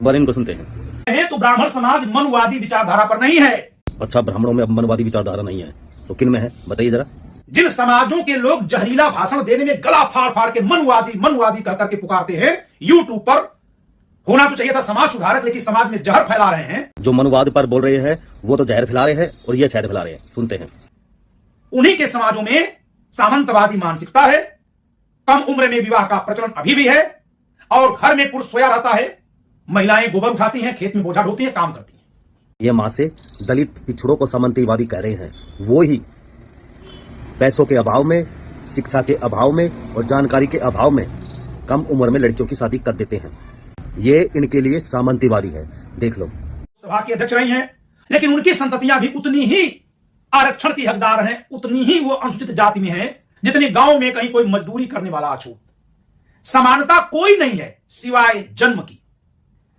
बारे इनको सुनते हैं। तो ब्राह्मण समाज मनवादी विचारधारा पर नहीं है। अच्छा, ब्राह्मणों में अब मनवादी विचारधारा नहीं है तो किन में है, बताइए जरा। जिन समाजों के लोग जहरीला भाषण देने में गला फाड़ फाड़ के मनवादी मनवादी कह करके पुकारते हैं, यूट्यूब पर होना तो चाहिए था समाज सुधारक, लेकिन समाज में जहर फैला रहे हैं। जो मनवाद पर बोल रहे हैं वो तो जहर फैला रहे हैं और ये शहर फैला रहे हैं, सुनते हैं। उन्हीं के समाजों में सामंतवादी मानसिकता है, कम उम्र में विवाह का प्रचलन अभी भी है, और घर में पुरुष सोया रहता है, महिलाएं गोबर उठाती हैं, खेत में बोझा ढोती हैं, काम करती हैं। ये मां से दलित पिछड़ों को सामंतवादी कह रहे हैं, वो ही पैसों के अभाव में, शिक्षा के अभाव में और जानकारी के अभाव में कम उम्र में लड़कियों की शादी कर देते हैं। ये इनके लिए सामंतवादी है, देख लो। सभा की अध्यक्ष रही हैं, लेकिन उनकी संततियां भी उतनी ही आरक्षण की हकदार हैं, उतनी ही वो अनुसूचित जाति में हैं जितने गांव में कहीं कोई मजदूरी करने वाला अछूत। समानता कोई नहीं है सिवाय जन्म की।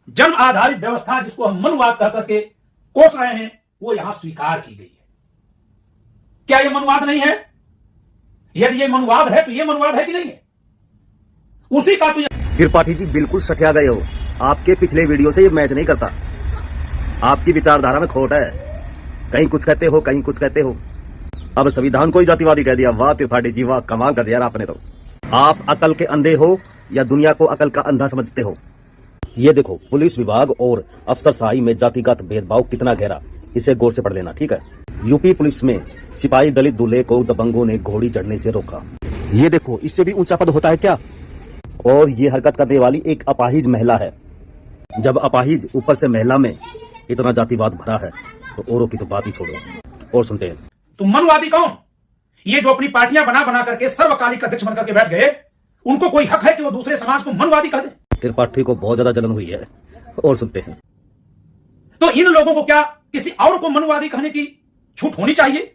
जन्म आधारित व्यवस्था जिसको हम मनवाद कह करके कोस रहे हैं, वो यहां स्वीकार की गई है। क्या यह मनवाद नहीं है? यदि ये मनवाद है तो ये मनवाद है कि नहीं है? उसी का तो त्रिपाठी जी बिल्कुल सठिया गए हो, आपके पिछले वीडियो से ये मैच नहीं करता। आपकी विचारधारा में खोट है, कहीं कुछ कहते हो कहीं कुछ कहते हो। अब संविधान को ही जातिवादी कह दिया। वाह त्रिपाठी जी वाह, कमाल कर दिया आपने तो। आप अकल के अंधे हो या दुनिया को अकल का अंधा समझते हो? ये देखो, पुलिस विभाग और अफसरशाही में जातिगत भेदभाव कितना गहरा, इसे गौर से पढ़ लेना, ठीक है। यूपी पुलिस में सिपाही दलित दूल्हे को दबंगों ने घोड़ी चढ़ने से रोका। ये देखो, इससे भी ऊंचा पद होता है क्या? और ये हरकत करने वाली एक अपाहिज महिला है। जब अपाहिज ऊपर से महिला में इतना जातिवाद भरा है तो औरों की तो बात ही छोड़ो। और सुनते हैं। तो मनवादी कौन? ये जो अपनी पार्टियां बना बना करके सर्वकालिक अध्यक्ष बनकर के बैठ गए, उनको कोई हक है कि वो दूसरे समाज को मनवादी कह दे? त्रिपाठी को बहुत ज्यादा जलन हुई है। और सुनते हैं। तो इन लोगों को क्या किसी और को मनवादी कहने की छूट होनी चाहिए?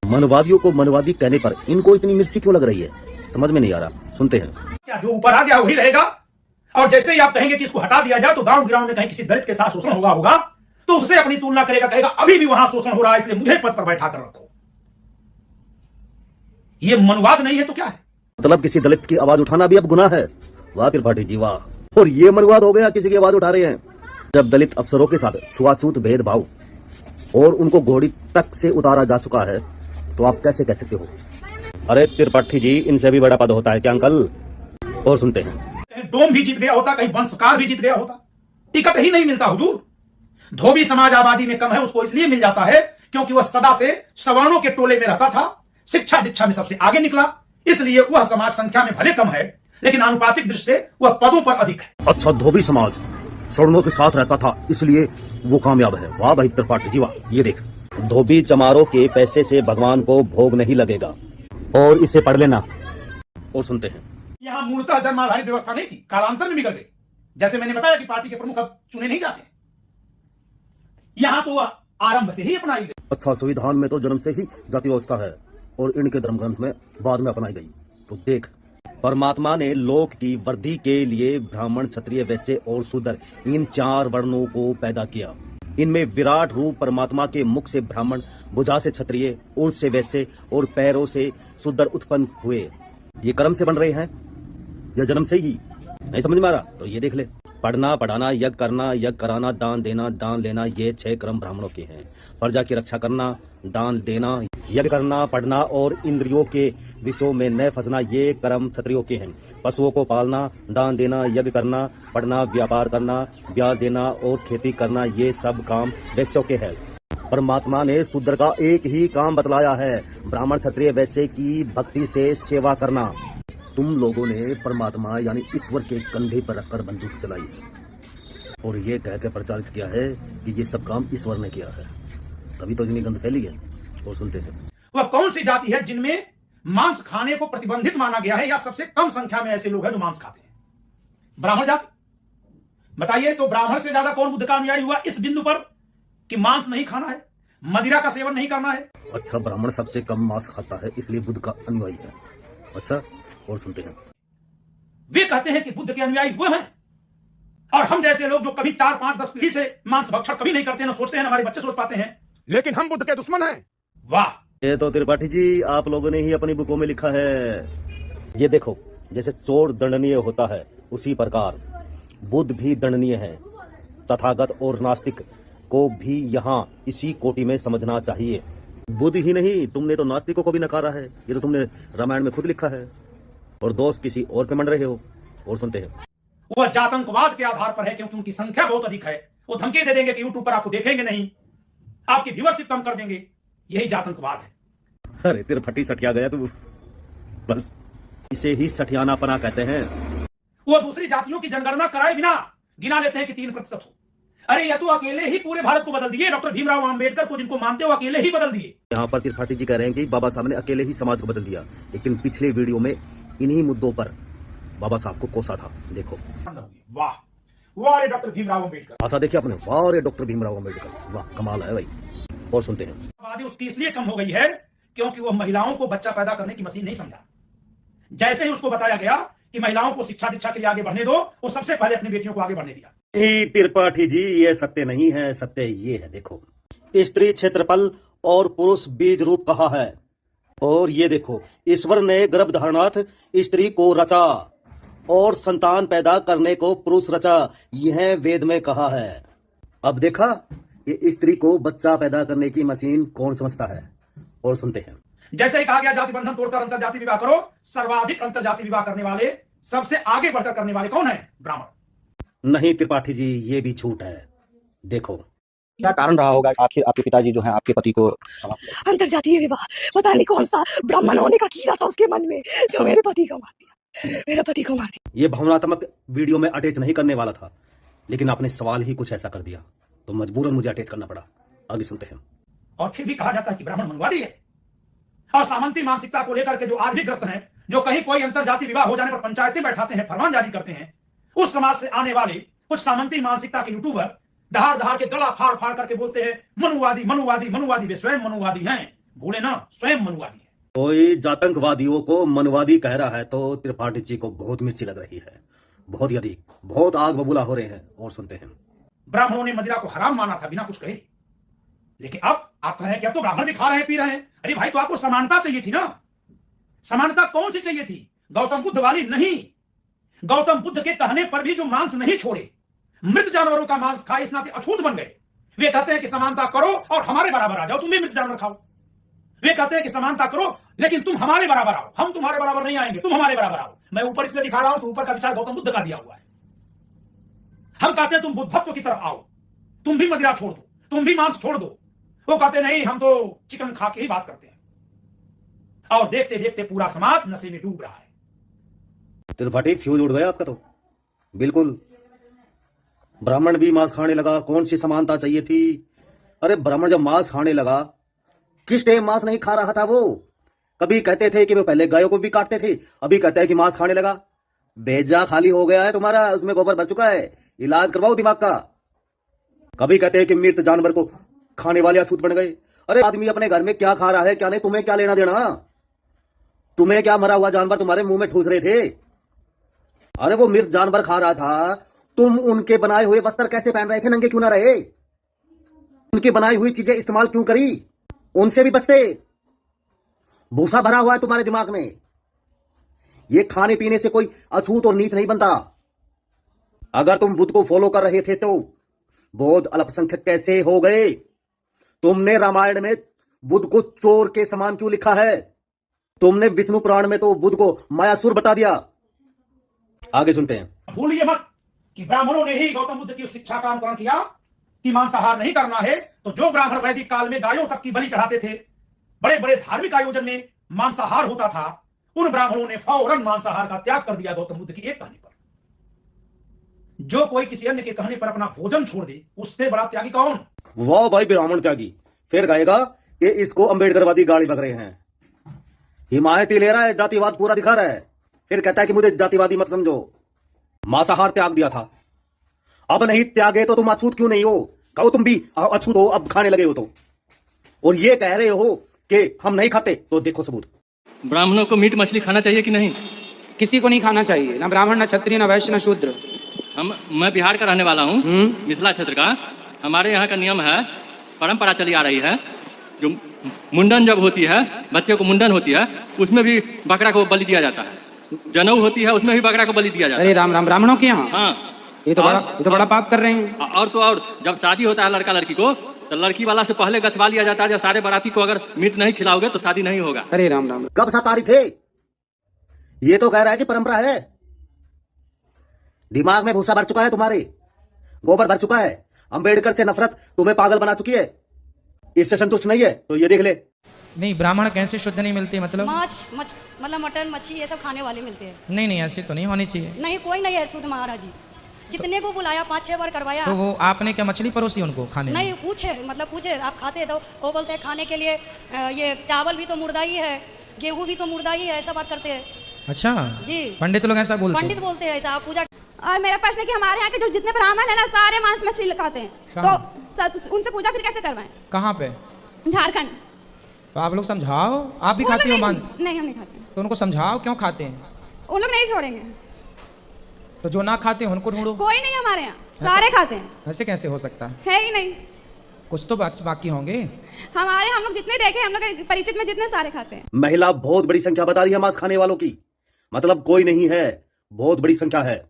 मनवादियों को मनवादी कहने पर इनको इतनी मिर्ची क्यों लग रही है, समझ में नहीं आ रहा। सुनते हैं। क्या जो ऊपर आ गया वही रहेगा? और जैसे ही आप कहेंगे कि इसको हटा दिया जाए तो गांव गिराव में कहीं किसी दलित के साथ शोषण होगा तो उससे अपनी तुलना करेगा, कहेगा अभी भी वहां शोषण हो रहा है, इसलिए मुझे पद पर बैठा कर रखो। ये मनवाद नहीं है तो क्या है? मतलब किसी दलित की आवाज उठाना भी अब गुनाह है? वाह त्रिपाठी जी वाह। और ये मनवाद हो गया, किसी की आवाज उठा रहे हैं। जब दलित अफसरों के साथ छुआछूत भेदभाव और उनको घोड़ी तक से उतारा जा चुका है तो आप कैसे कह सकते हो? अरे त्रिपाठी जी, इनसे भी बड़ा पद होता है क्या अंकल? और सुनते हैं। डोम भी जीत गया होता, कहीं वंशकार भी जीत गया होता, टिकट ही नहीं मिलता हुजूर। धोबी समाज आबादी में कम है, उसको इसलिए मिल जाता है क्योंकि वह सदा से सवर्णों के टोले में रहता था, शिक्षा दीक्षा में सबसे आगे निकला, इसलिए वह समाज संख्या में भले कम है लेकिन आनुपातिक दृष्टि से वह पदों पर अधिक है। अच्छा, धोबी समाज सवर्णों के साथ रहता था इसलिए वो कामयाब है। वाह भाई त्रिपाठी जी वाह। ये देख, धोबी चमारों के पैसे से भगवान को भोग नहीं लगेगा। और इसे पढ़ लेना। और सुनते हैं। यहां मूलतः जन्म आधारित व्यवस्था नहीं थी, कालांतर में बिगड़ गई। जैसे मैंने बताया कि पार्टी के प्रमुख अब चुने नहीं जाते, यहां तो आरंभ से ही अपनाई गई। अच्छा, संविधान में तो जन्म से ही जाति व्यवस्था है और इनके धर्म ग्रंथ में बाद में अपनाई गई। तो देख, परमात्मा ने लोक की वृद्धि के लिए ब्राह्मण, क्षत्रिय, वैश्य और शूद्र इन 4 वर्णों को पैदा किया। इनमें विराट रूप परमात्मा के मुख से ब्राह्मण, भुजा से क्षत्रिय, ऊर्ज से वैश्य और पैरों से शूद्र उत्पन्न हुए। ये कर्म से बन रहे हैं या जन्म से ही? नहीं समझ में आ रहा तो ये देख ले। पढ़ना, पढ़ाना, यज्ञ करना, यज्ञ कराना, दान देना, दान लेना, ये 6 क्रम ब्राह्मणों के हैं। प्रजा की रक्षा करना, दान देना, यज्ञ करना, पढ़ना और इंद्रियों के विषयों में न फंसना, ये कर्म क्षत्रियों के हैं। पशुओं को पालना, दान देना, यज्ञ करना, पढ़ना, व्यापार करना, ब्याज देना और खेती करना, ये सब काम वैश्यों के हैं। परमात्मा ने शूद्र का एक ही काम बतलाया है, ब्राह्मण, क्षत्रिय, वैश्य की भक्ति से सेवा करना। तुम लोगों ने परमात्मा यानी ईश्वर के कंधे पर रखकर बंदूक चलाई है और ये कह के प्रचारित किया है कि ये सब काम ईश्वर ने किया है, तभी तो इतनी गंध फैली है। और सुनते हैं। वह कौन सी जाति है जिनमें मांस खाने को प्रतिबंधित माना गया है, या सबसे कम संख्या में ऐसे लोग हैं जो मांस खाते हैं? ब्राह्मण जाति। बताइए, तो ब्राह्मण से ज्यादा कौन बुद्ध का अनुयायी हुआ इस बिंदु पर कि मांस नहीं खाना है, मदिरा का सेवन नहीं करना है? अच्छा, ब्राह्मण सबसे कम मांस खाता है इसलिए बुद्ध का अनुयायी है। अच्छा, और सुनते हैं। वे कहते हैं कि बुद्ध के अनुयायी वो हैं, और हम जैसे लोग जो कभी 4, 5, 10 पीढ़ी से मांस भक्षण कभी नहीं करते हैं, ना सोचते हैं, हमारे बच्चे सोच पाते हैं, लेकिन हम बुद्ध के दुश्मन हैं। वाह, ये तो त्रिपाठी जी आप लोगों ने ही अपनी बुकों में लिखा है। ये देखो, जैसे चोर दंडनीय होता है उसी प्रकार बुद्ध भी दंडनीय है। तथागत और नास्तिक को भी यहाँ इसी कोटि में समझना चाहिए। बुद्ध ही नहीं, तुमने तो नास्तिकों को भी नकारा है। ये तो तुमने रामायण में खुद लिखा है और दोष किसी और पे मंड रहे हो। और सुनते हैं, वह जातंकवाद के आधार पर है क्योंकि उनकी संख्या बहुत अधिक है। वो धमकी दे देंगे कि यूट्यूब पर आपको देखेंगे नहीं, आपकी व्यूअरशिप कम कर देंगे। यही जातंकवाद है। अरे तेरे फटी सटिया गया तू, बस इसे ही सठियानापना कहते हैं। वो दूसरी जातियों की जनगणना कराए बिना गिना लेते हैं कि 3% हो। अरे यह तो अकेले ही पूरे भारत को बदल दिए। डॉक्टर भीमराव आंबेडकर को जिनको मानते हो अकेले ही बदल दिए। यहाँ पर त्रिपाठी जी कह रहे हैं कि बाबा साहब ने अकेले ही समाज को बदल दिया, लेकिन पिछले वीडियो में इन्हीं मुद्दों पर बाबा साहब को कोसा था। देखो, वाह वाह रे डॉक्टर भीमराव आंबेडकर। भाषा देखिए आपने, वाह रे डॉक्टर भीमराव आंबेडकर, वाह कमाल है भाई। और सुनते हैं, आबादी उसकी इसलिए कम हो गई है क्योंकि वह महिलाओं को बच्चा पैदा करने की मशीन नहीं समझा। जैसे ही उसको बताया गया कि महिलाओं को शिक्षा दीक्षा के लिए आगे बढ़ने दो, वो सबसे पहले अपनी बेटियों को आगे बढ़ने दिया। त्रिपाठी जी, ये सत्य नहीं है, सत्य ये है। देखो, स्त्री क्षेत्रफल और पुरुष बीज रूप कहा है। और ये देखो, ईश्वर ने गर्भधारणार्थ स्त्री को रचा और संतान पैदा करने को पुरुष रचा, यह वेद में कहा है। अब देखा, ये स्त्री को बच्चा पैदा करने की मशीन कौन समझता है। और सुनते हैं, जैसे ही कहा गया जाति बंधन तोड़कर अंतरजाति विवाह करो, सर्वाधिक अंतरजाति विवाह करने वाले, सबसे आगे बढ़कर करने वाले कौन है? ब्राह्मण। नहीं त्रिपाठी जी, ये भी झूठ है। देखो, क्या कारण रहा होगा आखिर आपके पिताजी जो हैं आपके पति को अंतरजातीय विवाह पता नहीं कौन सा ब्राह्मण होने का कीड़ा था उसके मन में जो मेरे पति को मार दिया, मेरे पति को मार दिया। ये भावनात्मक वीडियो में अटैच नहीं करने वाला था, लेकिन आपने सवाल ही कुछ ऐसा कर दिया तो मजबूरन मुझे अटैच करना पड़ा। आगे सुनते हैं। और फिर भी कहा जाता है कि ब्राह्मण मनवादी है। और सामंती मानसिकता को लेकर के जो आज भी ग्रस्त हैं, जो कहीं कोई अंतरजाति विवाह हो जाने पर पंचायतें बैठाते हैं, फरमान जारी करते हैं, उस समाज से आने वाले कुछ सामंती मानसिकता के यूट्यूबर दहाड़ दहाड़ के गला फाड़ फाड़ करके बोलते हैं मनुवादी मनुवादी मनुवादी। वे स्वयं मनुवादी हैं, भूले ना, स्वयं मनुवादी है। कोई जातंकवादियों को मनुवादी कह रहा है तो त्रिपाठी जी को बहुत मिर्ची लग रही है, बहुत ही अधिक, बहुत आग बबूला हो रहे हैं। और सुनते हैं, ब्राह्मणों ने मदिरा को हराम माना था बिना कुछ कहे, लेकिन अब आप कह रहे हैं कि अब तो ब्राह्मण भी खा रहे हैं, पी रहे हैं। अरे भाई, तो आपको समानता चाहिए थी ना। समानता कौन सी चाहिए थी? गौतम बुद्ध वाली नहीं। गौतम बुद्ध के कहने पर भी जो मांस नहीं छोड़े, मृत जानवरों का मांस खाए, इस नाते अछूत बन गए। वे कहते हैं कि समानता करो और हमारे बराबर आ जाओ, तुम भी मृत जानवर खाओ। वे कहते हैं कि समानता करो लेकिन तुम हमारे बराबर आओ, हम तुम्हारे बराबर नहीं आएंगे, तुम हमारे बराबर आओ। मैं ऊपर इसलिए दिखा रहा हूं कि ऊपर का विचार गौतम बुद्ध का दिया हुआ है। हम कहते हैं तुम बुद्धत्व की तरफ आओ, तुम भी मदिरा छोड़ दो, तुम भी मांस छोड़ दो। वो कहते नहीं, हम तो चिकन खा के ही बात करते हैं। और देखते देखते पूरा समाज नशे में डूब रहा है। त्रिपाठी फ्यूज उड़ गया आपका तो बिल्कुल। ब्राह्मण भी मांस खाने लगा, कौन सी समानता चाहिए थी? अरे ब्राह्मण जब मांस खाने लगा, किस टाइम मांस नहीं खा रहा था वो? कभी कहते थे कि वो पहले गायों को भी काटते थे, अभी कहते हैं कि मांस खाने लगा। भेजा खाली हो गया है तुम्हारा, उसमें गोबर भर चुका है, इलाज करवाओ दिमाग का। कभी कहते हैं कि मृत जानवर को खाने वाले अछूत बन गए। अरे आदमी अपने घर में क्या खा रहा है क्या नहीं, तुम्हें क्या लेना देना? तुम्हें क्या मरा हुआ जानवर तुम्हारे मुंह में ठूस रहे थे? अरे वो मृत जानवर खा रहा था, तुम उनके बनाए हुए वस्त्र कैसे पहन रहे थे? नंगे क्यों ना रहे? उनकी बनाई हुई चीजें इस्तेमाल क्यों करी? उनसे भी बचते। भूसा भरा हुआ है तुम्हारे दिमाग में। ये खाने पीने से कोई अछूत और नीच नहीं बनता। अगर तुम बुद्ध को फॉलो कर रहे थे तो बौद्ध अल्पसंख्यक कैसे हो गए? तुमने रामायण में बुद्ध को चोर के समान क्यों लिखा है? तुमने विष्णु पुराण में तो बुद्ध को मायासुर बता दिया। आगे सुनते हैं। भूलिए मत कि ब्राह्मणों ने ही गौतम बुद्ध की उस शिक्षा का अनुकरण किया कि मांसाहार नहीं करना है। तो जो ब्राह्मण वैदिक काल में गायों तक की बलि चढ़ाते थे, बड़े बड़े धार्मिक आयोजन में मांसाहार होता था, उन ब्राह्मणों ने फौरन मांसाहार का त्याग कर दिया गौतम बुद्ध की एक कहने पर। जो कोई किसी अन्य के कहने पर अपना भोजन छोड़ दे, उससे बड़ा त्यागी कौन? वाह भाई, ब्राह्मण त्यागी। फिर कहेगा कि इसको अंबेडकरवादी गाली बक रहे हैं, हिमायती ले रहा है, जातिवाद पूरा दिखा रहा है। फिर कहता है कि मुझे जातिवादी मत समझो। मांसाहार त्याग दिया था, अब नहीं त्यागे तो तुम अछूत क्यों नहीं हो? कहो तुम भी अछूत हो, अब खाने लगे हो तो। और ये कह रहे हो कि हम नहीं खाते, तो देखो सबूत। ब्राह्मणों को मीट मछली खाना चाहिए कि नहीं? किसी को नहीं खाना चाहिए, ना ब्राह्मण, ना क्षत्रिय, ना वैश्य, ना शूद्र। मैं बिहार का रहने वाला हूँ, मिथिला क्षेत्र का। हमारे यहाँ का नियम है, परंपरा चली आ रही है, जो मुंडन जब होती है, बच्चे को मुंडन होती है, उसमें भी बकरा को बलि दिया जाता है। जनेऊ होती है, उसमें भी बकरा को बलि दिया जाता है। अरे राम राम, ब्राह्मणों के यहाँ? हाँ, ये तो बड़ा पाप कर रहे हैं। और तो और जब शादी होता है लड़का लड़की को, तो लड़की वाला से पहले गछवा लिया जाता है। जब सारे बाराती को अगर मीट नहीं खिलाओगे तो शादी नहीं होगा। अरे राम राम। कब सा तारीख है? ये तो कह रहा है कि परंपरा है। दिमाग में भूसा भर चुका है तुम्हारे, गोबर भर चुका है। अंबेडकर से नफरत तुम्हें पागल बना चुकी है। इससे संतुष्ट नहीं है तो ये देख ले। नहीं, ब्राह्मण कैसे शुद्ध नहीं मिलते? मतलब मतलब मटन मच्छी ये सब खाने वाले मिलते हैं। नहीं नहीं, ऐसी तो नहीं होनी चाहिए। नहीं, कोई नहीं है शुद्ध महाराज जी। जितने को बुलाया 5-6 बार करवाया। तो वो आपने क्या मछली परोसी उनको खाने में? नहीं, पूछे आप खाते हैं? तो वो बोलते हैं खाने के लिए ये चावल भी तो मुर्दा ही है, गेहूं भी तो मुर्दा ही है, ऐसा बात करते हैं। अच्छा जी, पंडित लोग ऐसा बोलते हैं? पंडित बोलते हैं ऐसा। आप पूजा। और मेरा प्रश्न है कि हमारे यहाँ के जो जितने ब्राह्मण है ना, सारे मांस मछली खाते हैं, तो उनसे पूजा फिर कैसे करवाएं? कहाँ पे? झारखंड। तो आप लोग समझाओ। आप भी खाते हो मांस? नहीं, हम नहीं खाते। तो उनको समझाओ क्यों खाते हैं। उन लोग नहीं छोड़ेंगे। तो जो ना खाते हैं उनको ढूंढो। कोई नहीं हमारे यहाँ, सारे खाते हैं। ऐसे कैसे हो सकता है ही नहीं। कुछ तो बाकी होंगे। हम लोग जितने देखे, हम लोग परिचित में जितने सारे खाते हैं। महिला बहुत बड़ी संख्या बता रही है मांस खाने वालों की। मतलब कोई नहीं है, बहुत बड़ी संख्या है।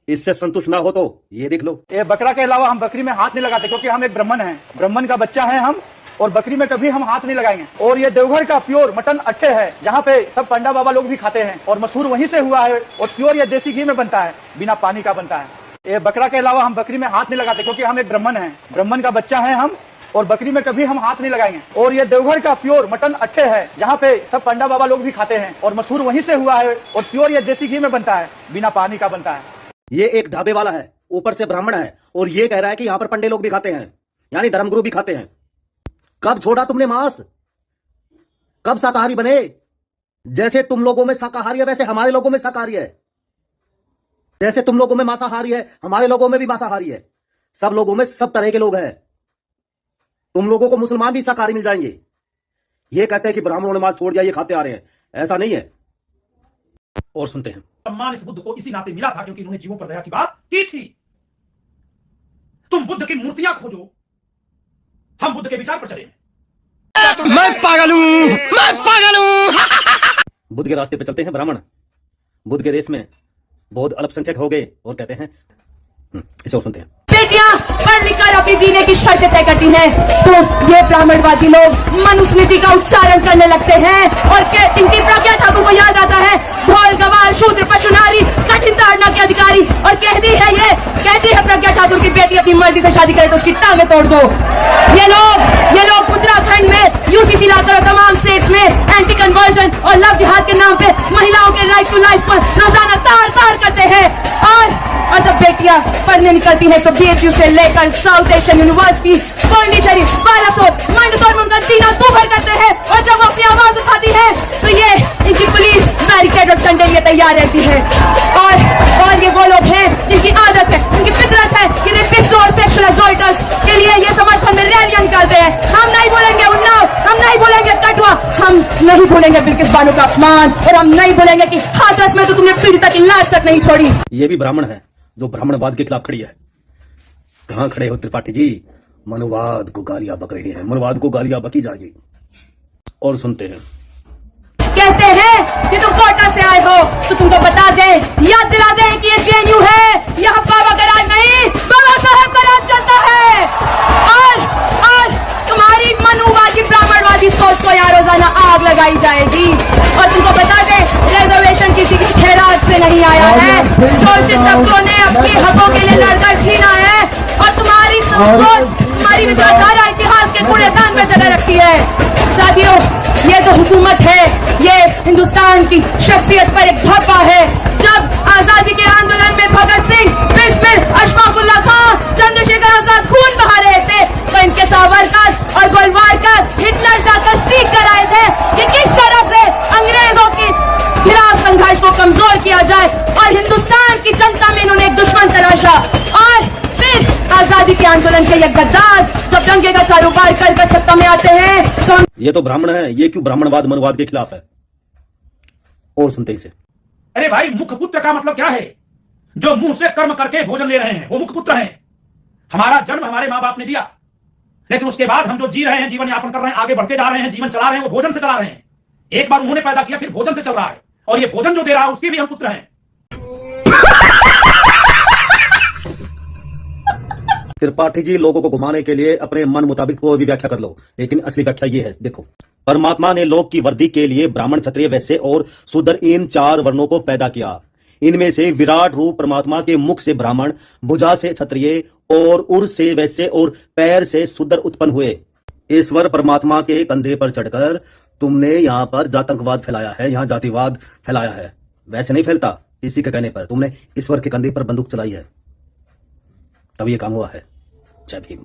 इससे संतुष्ट ना हो तो ये देख लो। ये बकरा के अलावा हम बकरी में हाथ नहीं लगाते, क्योंकि हम एक ब्राह्मण हैं, ब्राह्मण का बच्चा है हम, और बकरी में कभी हम हाथ नहीं लगाएंगे। और ये देवघर का प्योर मटन अच्छे है, जहाँ पे सब पंडा बाबा लोग भी खाते हैं, और मशहूर वहीं से हुआ है। और प्योर ये देसी घी में बनता है, बिना पानी का बनता है। ये बकरा के अलावा हम बकरी में हाथ नहीं लगाते, क्योंकि हम एक ब्राह्मण हैं, ब्राह्मण का बच्चा है हम, और बकरी में कभी हम हाथ नहीं लगाएंगे। और ये देवघर का प्योर मटन अच्छे है, जहाँ पे सब पंडा बाबा लोग भी खाते हैं, और मशहूर वहीं से हुआ है। और प्योर ये देसी घी में बनता है, बिना पानी का बनता है। ये एक ढाबे वाला है, ऊपर से ब्राह्मण है, और ये कह रहा है कि यहाँ पर पंडे लोग भी खाते हैं, यानी धर्मगुरु भी खाते हैं। कब छोड़ा तुमने मांस? कब शाकाहारी बने? जैसे तुम लोगों में शाकाहारी है, वैसे हमारे लोगों में शाकाहारी है। जैसे तुम लोगों में मांसाहारी है, हमारे लोगों में भी मांसाहारी है। सब लोगों में सब तरह के लोग हैं। तुम लोगों को मुसलमान भी शाकाहारी मिल जाएंगे। ये कहते हैं कि ब्राह्मणों ने मांस छोड़ दिया, ये खाते आ रहे हैं। ऐसा नहीं है। और सुनते हैं। सम्मान इस बुद्ध को इसी नाते मिला था क्योंकि इन्होंने जीवों पर दया की बात की थी। तुम बुद्ध की मूर्तियां खोजो, हम बुद्ध के विचार पर चले। मैं पागल हूँ। बुद्ध के रास्ते पे चलते हैं ब्राह्मण। बुद्ध के देश में बहुत अल्पसंख्यक हो गए और कहते हैं। इसे और सुनते हैं। बेटियां पढ़ लिख कर अपनी जीने की शर्त तय करती हैं, तो ये ब्राह्मणवादी लोग मनुस्मृति का उच्चारण करने लगते हैं और इनकी प्रज्ञा ठाकुर को याद आता है, ढोल गवार शूद्र पशु नारी कठिन ताड़ना के अधिकारी, और कहती है प्रज्ञा ठाकुर की बेटी अपनी मर्जी से शादी करे तो उसकी टांगे तोड़ दो। ये लोग उत्तराखंड में यूसीसी लाकर तमाम स्टेट्स में एंटी कन्वर्जन और लव जिहाद के नाम पे महिलाओं के राइट टू लाइफ पर रोजाना तार करते हैं। और जब बेटियां पढ़ने निकलती हैं तो बीएचयू से लेकर South Asian University, Pondicherry, Balasore, Mandsaur में उनका सीना दूभर करते हैं। और जब वो अपनी आवाज उठाती है तो ये इनकी पुलिस बैरिकेड और डंडे लिए तैयार रहती है। और ये वो लोग हैं जिनकी आदत है, उनकी फितरत है कि रेपिस्ट और सेक्सुअल असॉल्टर्स के लिए ये समर्थन में रैलियां निकालते हैं। हम नहीं बोलेंगे उन्नाव, हम नहीं बोलेंगे कटवा, हम नहीं बोलेंगे बिल्किस बानो का अपमान, और हम नहीं बोलेंगे कि हाथरस में तो तुमने पीड़िता की लाश तक नहीं छोड़ी। ये भी ब्राह्मण है जो ब्राह्मणवाद के खिलाफ खड़ी है। कहां खड़े हो त्रिपाठी जी? मनुवाद को गालियां बक रहे हैं, मनुवाद को गालियां बकी जाएगी। और सुनते हैं। कहते हैं कि तुम कोटा से आए हो तो तुमको बता दे, याद दिला दे कि ये जेएनयू है, यहाँ बाबा का राज नहीं, बाबा साहब का राज चलता है। और तुम्हारी मनुवादी ब्राह्मणवादी सोच को यहाँ रोजाना आग लगाई जाएगी। और तुमको बता दे, रिजर्वेशन किसी की खैरात से नहीं आया है, शोषित तबकों ने अपने हकों के लिए लड़कर छीना है। और तुम्हारी सोच, तुम्हारी विचारधारा इतिहास के कूड़ेदान में जगह रखती है। साथियों, ये जो हुकूमत है ये हिंदुस्तान की शख्सियत पर एक धब्बा है। जब आजादी के आंदोलन में भगत सिंह, बिस्मिल, अशफाकुल्लाह खान, चंद्रशेखर आजाद खून बहा रहे थे तो इनके सावरकर और गोलवारकर हिटलर जाकर सीख कर आए थे कि किस तरह से अंग्रेजों के खिलाफ संघर्ष को कमजोर किया जाए। और हिंदुस्तान की जनता में इन्होंने एक दुश्मन तलाशा। और फिर आजादी के आंदोलन के ये गद्दार जब दंगे का कारोबार कर सत्ता में आते हैं तो ये तो ब्राह्मण है, ये क्यों ब्राह्मणवाद मनुवाद के खिलाफ है? और सुनते इसे। अरे भाई, मुखपुत्र का मतलब क्या है? जो मुंह से कर्म करके भोजन ले रहे हैं वो मुखपुत्र हैं। हमारा जन्म हमारे माँ बाप ने दिया, लेकिन उसके बाद हम जो जी रहे हैं, जीवन यापन कर रहे हैं, आगे बढ़ते जा रहे हैं, जीवन चला रहे हैं, वो भोजन से चला रहे हैं। एक बार उन्होंने पैदा किया, फिर भोजन से चल रहा है, और ये भोजन जो दे रहा है उसके भी हम पुत्र हैं। त्रिपाठी जी लोगों को घुमाने के लिए अपने मन मुताबिक कोई भी व्याख्या कर लो, लेकिन असली व्याख्या ये है, देखो। परमात्मा ने लोक की वृद्धि के लिए ब्राह्मण, क्षत्रिय, वैश्य और शूद्र इन 4 वर्णों को पैदा किया। इनमें से विराट रूप परमात्मा के मुख से ब्राह्मण, भुजा से क्षत्रिय और उर से वैश्य और पैर से शूद्र उत्पन्न हुए। ईश्वर परमात्मा के कंधे पर चढ़कर तुमने यहाँ पर जातंकवाद फैलाया है, यहाँ जातिवाद फैलाया है। वैसे नहीं फैलता, किसी के कहने पर तुमने ईश्वर के कंधे पर बंदूक चलाई है, तब ये काम हुआ है। जय भीम।